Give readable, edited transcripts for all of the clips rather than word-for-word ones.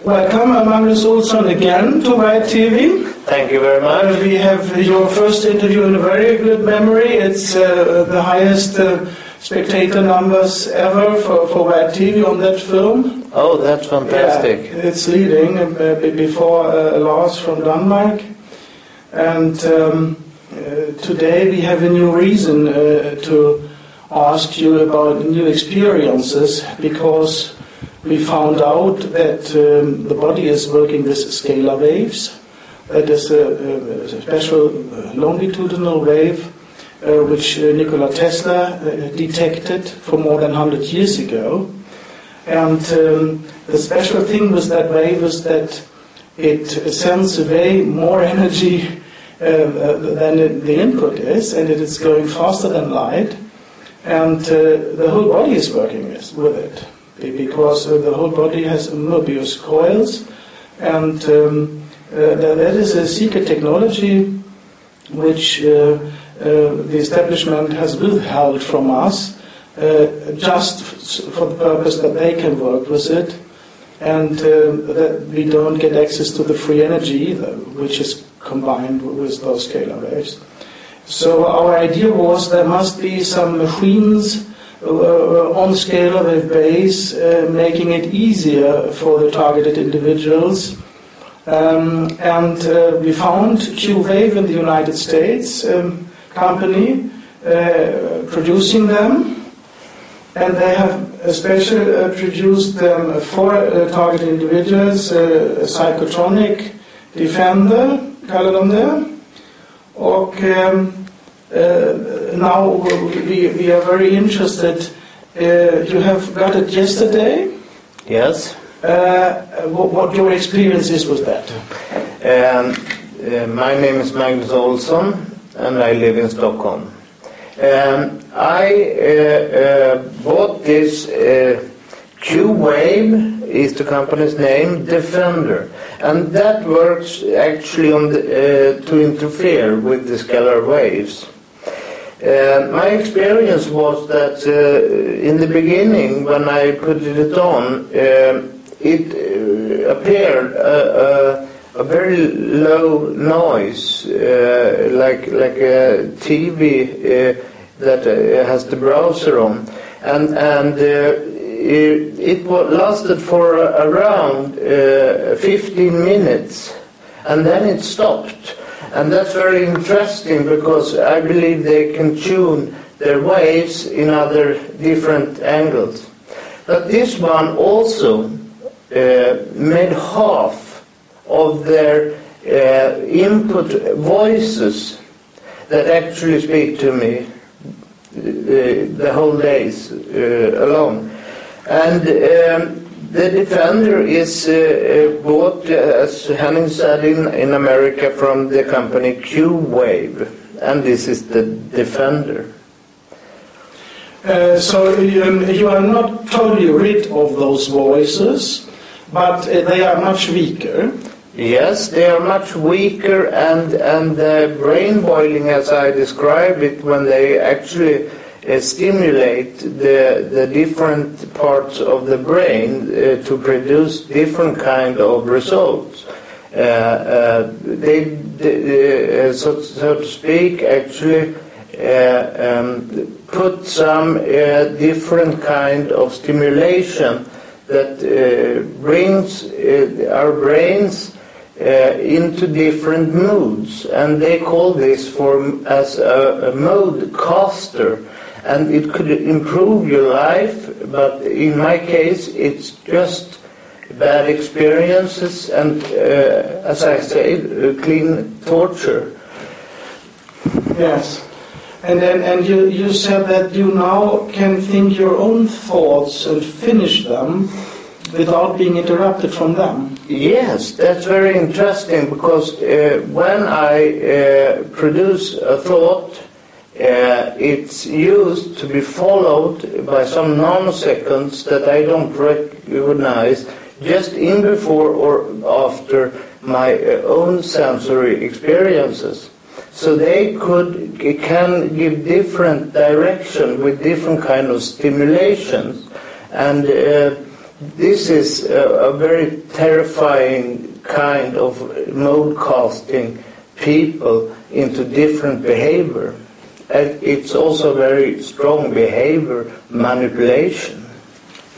Welcome, Magnus Olsson, again to White TV. Thank you very much. We have your first interview in a very good memory. It's the highest spectator numbers ever for White TV on that film. Oh, that's fantastic. Yeah, it's leading before Lars from Denmark. And today we have a new reason to ask you about new experiences, because we found out that the body is working with scalar waves. That is a special longitudinal wave which Nikola Tesla detected for more than 100 years ago. And the special thing with that wave is that it sends away more energy than the input is, and it is going faster than light. And the whole body is working with it, because the whole body has Möbius coils, and that is a secret technology which the establishment has withheld from us, just for the purpose that they can work with it, and that we don't get access to the free energy either, which is combined with those scalar waves. So our idea was there must be some machines on scalar wave base, making it easier for the targeted individuals. And we found QWave in the United States, company producing them, and they have especially produced them for targeted individuals, a psychotronic defender, kallar de det. Och now we are very interested. You have got it yesterday? Yes. What your experience is with that? My name is Magnus Olsson, and I live in Stockholm. I bought this QWave, is the company's name, Defender, and that works actually on to interfere with the scalar waves. My experience was that in the beginning, when I put it on, it appeared a very low noise, like a TV that has the browser on, and it lasted for around 15 minutes, and then it stopped. And that's very interesting, because I believe they can tune their waves in other different angles. But this one also made half of their input voices that actually speak to me the whole days alone. And the Defender is bought, as Henning said, in America from the company QWave, and this is the Defender. So you are not totally rid of those voices, but they are much weaker. Yes, they are much weaker, and the brain boiling, as I describe it, when they actually stimulate the different parts of the brain to produce different kind of results. They so to speak, actually put some different kind of stimulation that brings our brains into different moods, and they call this form as a mode caster. And it could improve your life, but in my case, it's just bad experiences and, as I say, clean torture. Yes, and you said that you now can think your own thoughts and finish them without being interrupted from them. Yes, that's very interesting, because when I produce a thought, it's used to be followed by some nanoseconds that I don't recognize just in before or after my own sensory experiences. So they can give different direction with different kind of stimulations, and this is a very terrifying kind of mode casting people into different behavior. And it's also very strong behavior manipulation.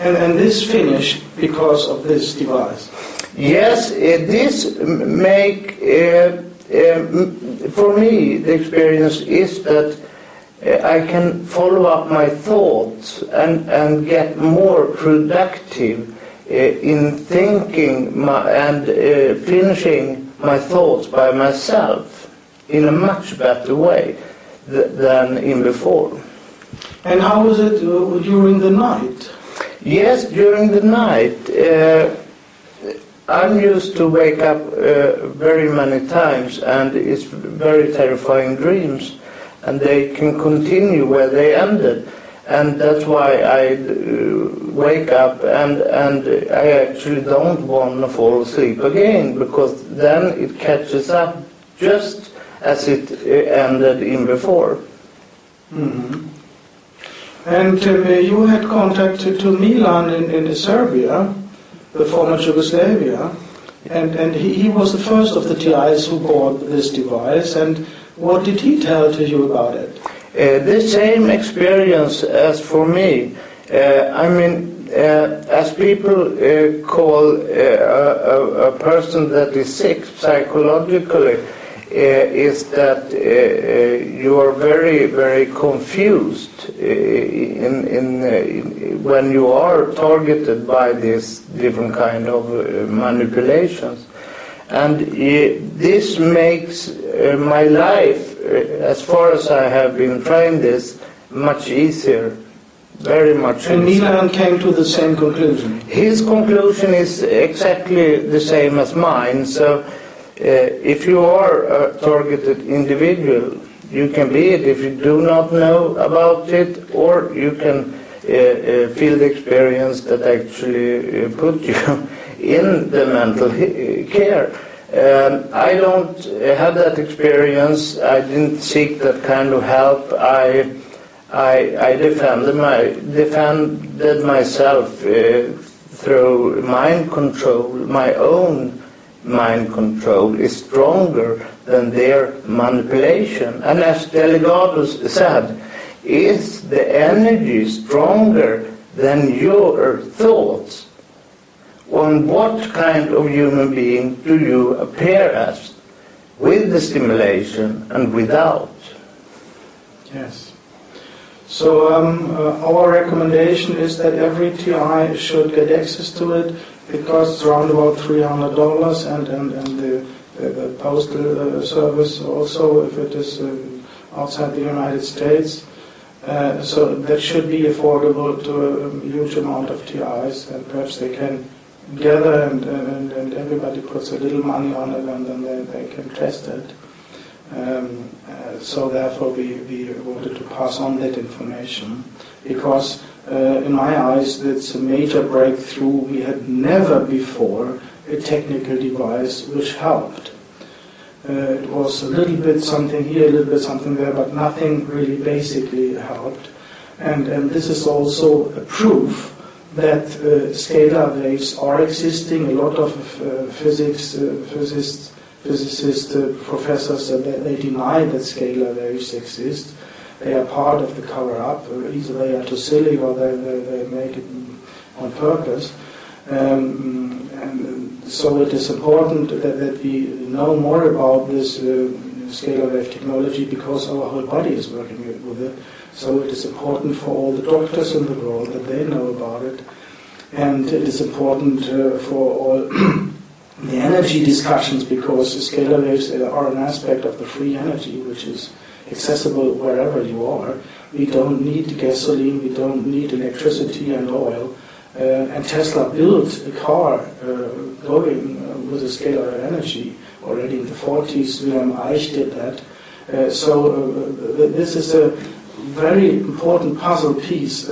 And this finished because of this device? Yes, this make, for me, the experience is that I can follow up my thoughts and get more productive in thinking and finishing my thoughts by myself in a much better way than in before. And how was it during the night? Yes, during the night. I'm used to wake up very many times, and it's very terrifying dreams, and they can continue where they ended. And that's why I wake up and I actually don't want to fall asleep again, because then it catches up just as it ended in before. Mm-hmm. And you had contact to Milan in Serbia, the former Yugoslavia, and he was the first of the TIs who bought this device. And what did he tell to you about it? The same experience as for me. As people call a person that is sick psychologically, is that you are very, very confused when you are targeted by these different kind of manipulations. And this makes my life, as far as I have been trying this, much easier, very much easier. And Milan came to the same conclusion? His conclusion is exactly the same as mine. So if you are a targeted individual, you can be it if you do not know about it, or you can feel the experience that actually put you in the mental care. I don't have that experience. I didn't seek that kind of help. I defended myself through mind control. My own mind control is stronger than their manipulation. And as Delgado said, is the energy stronger than your thoughts? On what kind of human being do you appear as, with the stimulation and without? Yes. So our recommendation is that every TI should get access to it. It costs around about $300, and the postal service also, if it is outside the United States. So that should be affordable to a huge amount of TIs, and perhaps they can gather and everybody puts a little money on it, and then they can test it. So therefore we wanted to pass on that information, because in my eyes it's a major breakthrough. We had never before a technical device which helped. It was a little bit something here, a little bit something there, but nothing really basically helped. And this is also a proof that scalar waves are existing. A lot of physicists, professors, they deny that scalar waves exist. They are part of the cover-up. Either they are too silly or they make it on purpose. And so it is important that we know more about this scalar wave technology, because our whole body is working with it. So it is important for all the doctors in the world that they know about it. And it is important for all the energy discussions, because scalar waves are an aspect of the free energy which is accessible wherever you are. We don't need gasoline, we don't need electricity and oil. And Tesla built a car going with a scalar energy already in the 40s. Wilhelm Reich did that. This is a very important puzzle piece,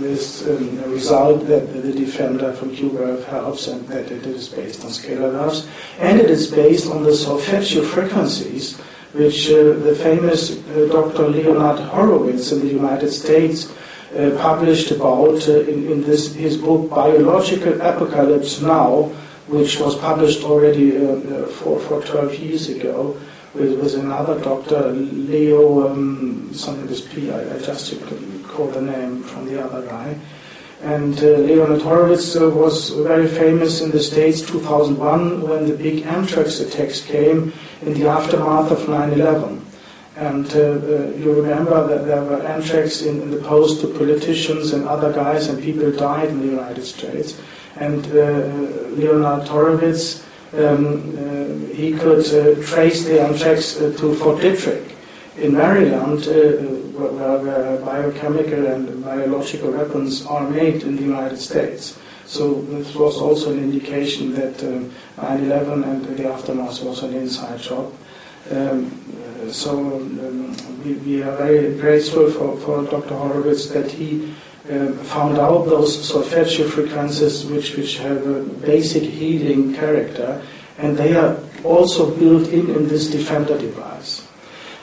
this result that the defender from QuWave helps, and that it is based on scalar waves. And it is based on the solfeggio frequencies, which the famous Dr. Leonard Horowitz in the United States published about in his book Biological Apocalypse Now, which was published already for 12 years ago, with another doctor, Leo, something with P, I just couldn't call the name from the other guy. And Leonard Horowitz was very famous in the States 2001 when the big anthrax attacks came in the aftermath of 9/11. And you remember that there were anthrax in the post to politicians and other guys, and people died in the United States. And Leonard Horowitz, he could trace the anthrax to Fort Detrick in Maryland, where biochemical and biological weapons are made in the United States. So this was also an indication that 9/11 and the aftermath was an inside job. We are very grateful for Dr. Horowitz that he found out those solfeggio frequencies which have a basic healing character, and they are also built in this defender device.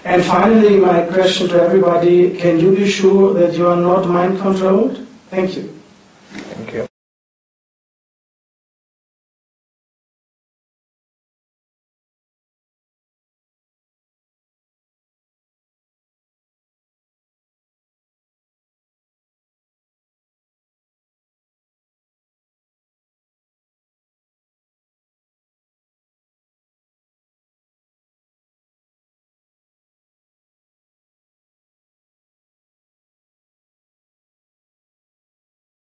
And finally, my question to everybody, can you be sure that you are not mind controlled? Thank you. Thank you.